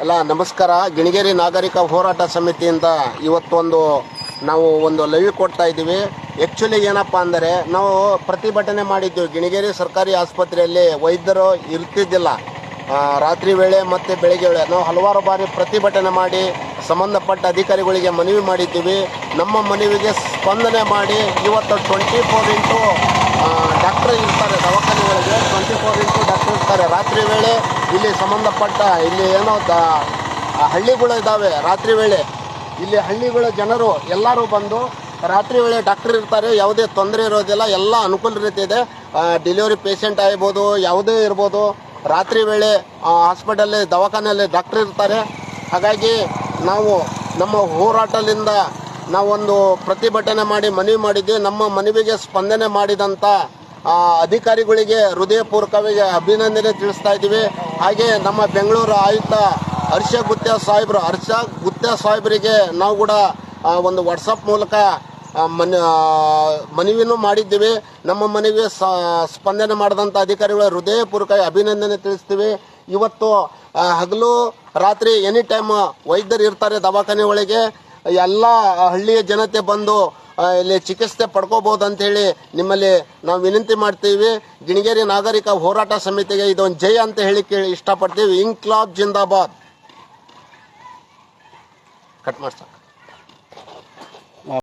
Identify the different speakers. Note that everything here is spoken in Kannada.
Speaker 1: ಎಲ್ಲ ನಮಸ್ಕಾರ. ಗಿಣಿಗೇರಿ ನಾಗರಿಕ ಹೋರಾಟ ಸಮಿತಿಯಿಂದ ಇವತ್ತೊಂದು ನಾವು ಒಂದು ಲೈವ್ ಕೊಡ್ತಾ ಇದ್ದೀವಿ. ಆ್ಯಕ್ಚುಲಿ ಏನಪ್ಪ ಅಂದರೆ ನಾವು ಪ್ರತಿಭಟನೆ ಮಾಡಿದ್ದೀವಿ. ಗಿಣಿಗೇರಿ ಸರ್ಕಾರಿ ಆಸ್ಪತ್ರೆಯಲ್ಲಿ ವೈದ್ಯರು ಇರ್ತಿದ್ದಿಲ್ಲ. ರಾತ್ರಿ ವೇಳೆ ಮತ್ತು ಬೆಳಗ್ಗೆ ವೇಳೆ ನಾವು ಹಲವಾರು ಬಾರಿ ಪ್ರತಿಭಟನೆ ಮಾಡಿ ಸಂಬಂಧಪಟ್ಟ ಅಧಿಕಾರಿಗಳಿಗೆ ಮನವಿ ಮಾಡಿದ್ದೀವಿ. ನಮ್ಮ ಮನವಿಗೆ ಸ್ಪಂದನೆ ಮಾಡಿ ಇವತ್ತು 24x ಡಾಕ್ಟರ್ ಇರ್ತಾರೆ ದವಾಖಾನೆ ಒಳಗೆ. 24x ಡಾಕ್ಟರ್ ಇರ್ತಾರೆ. ರಾತ್ರಿ ವೇಳೆ ಇಲ್ಲಿ ಸಂಬಂಧಪಟ್ಟ ಇಲ್ಲಿ ಏನೋ ಹಳ್ಳಿಗಳು ಇದ್ದಾವೆ. ರಾತ್ರಿ ವೇಳೆ ಇಲ್ಲಿ ಹಳ್ಳಿಗಳ ಜನರು ಎಲ್ಲರೂ ಬಂದು ರಾತ್ರಿ ವೇಳೆ ಡಾಕ್ಟರ್ ಇರ್ತಾರೆ. ಯಾವುದೇ ತೊಂದರೆ ಇರೋದಿಲ್ಲ, ಎಲ್ಲ ಅನುಕೂಲ ರೀತಿ ಇದೆ. ಡೆಲಿವರಿ ಪೇಷಂಟ್ ಆಗ್ಬೋದು, ಯಾವುದೇ ಇರ್ಬೋದು, ರಾತ್ರಿ ವೇಳೆ ಹಾಸ್ಪಿಟಲ್ಲಿ ದವಾಖಾನೆಯಲ್ಲಿ ಡಾಕ್ಟರ್ ಇರ್ತಾರೆ. ಹಾಗಾಗಿ ನಾವು ನಮ್ಮ ಹೋರಾಟದಿಂದ ನಾವೊಂದು ಪ್ರತಿಭಟನೆ ಮಾಡಿ ಮನವಿ ಮಾಡಿದ್ವಿ. ನಮ್ಮ ಮನವಿಗೆ ಸ್ಪಂದನೆ ಮಾಡಿದಂಥ ಅಧಿಕಾರಿಗಳಿಗೆ ಹೃದಯಪೂರ್ವಕವಾಗಿ ಅಭಿನಂದನೆ ತಿಳಿಸ್ತಾ ಇದ್ದೀವಿ. ಹಾಗೆ ನಮ್ಮ ಬೆಂಗಳೂರು ಆಯುಕ್ತ ಹರ್ಷ ಗುತ್ತಾ ಸಾಹೇಬರಿಗೆ ನಾವು ಕೂಡ ಒಂದು ವಾಟ್ಸಪ್ ಮೂಲಕ ಮನವಿನೂ ಮಾಡಿದ್ದೀವಿ. ನಮ್ಮ ಮನವಿಗೆ ಸ್ಪಂದನೆ ಮಾಡಿದಂಥ ಅಧಿಕಾರಿಗಳ ಹೃದಯಪೂರ್ವಕ ಅಭಿನಂದನೆ ತಿಳಿಸ್ತೀವಿ. ಇವತ್ತು ಹಗಲು ರಾತ್ರಿ ಎನಿ ಟೈಮ್ ವೈದ್ಯರು ಇರ್ತಾರೆ ದವಾಖಾನೆ ಒಳಗೆ. ಎಲ್ಲ ಹಳ್ಳಿಯ ಜನತೆ ಬಂದು ಇಲ್ಲಿ ಚಿಕಿತ್ಸೆ ಪಡ್ಕೋಬಹುದು ಅಂತ ಹೇಳಿ ನಿಮ್ಮಲ್ಲಿ ನಾವು ವಿನಂತಿ ಮಾಡ್ತೀವಿ. ಗಿಣಿಗೇರಿ ನಾಗರಿಕ ಹೋರಾಟ ಸಮಿತಿಗೆ ಇದೊಂದು ಜಯ ಅಂತ ಹೇಳಿ ಇಷ್ಟಪಡ್ತೀವಿ. ಇಂಕ್ಲಾಬ್ ಜಿಂದಾಬಾದ್. ಕಟ್ ಮಾಡ್ಸ.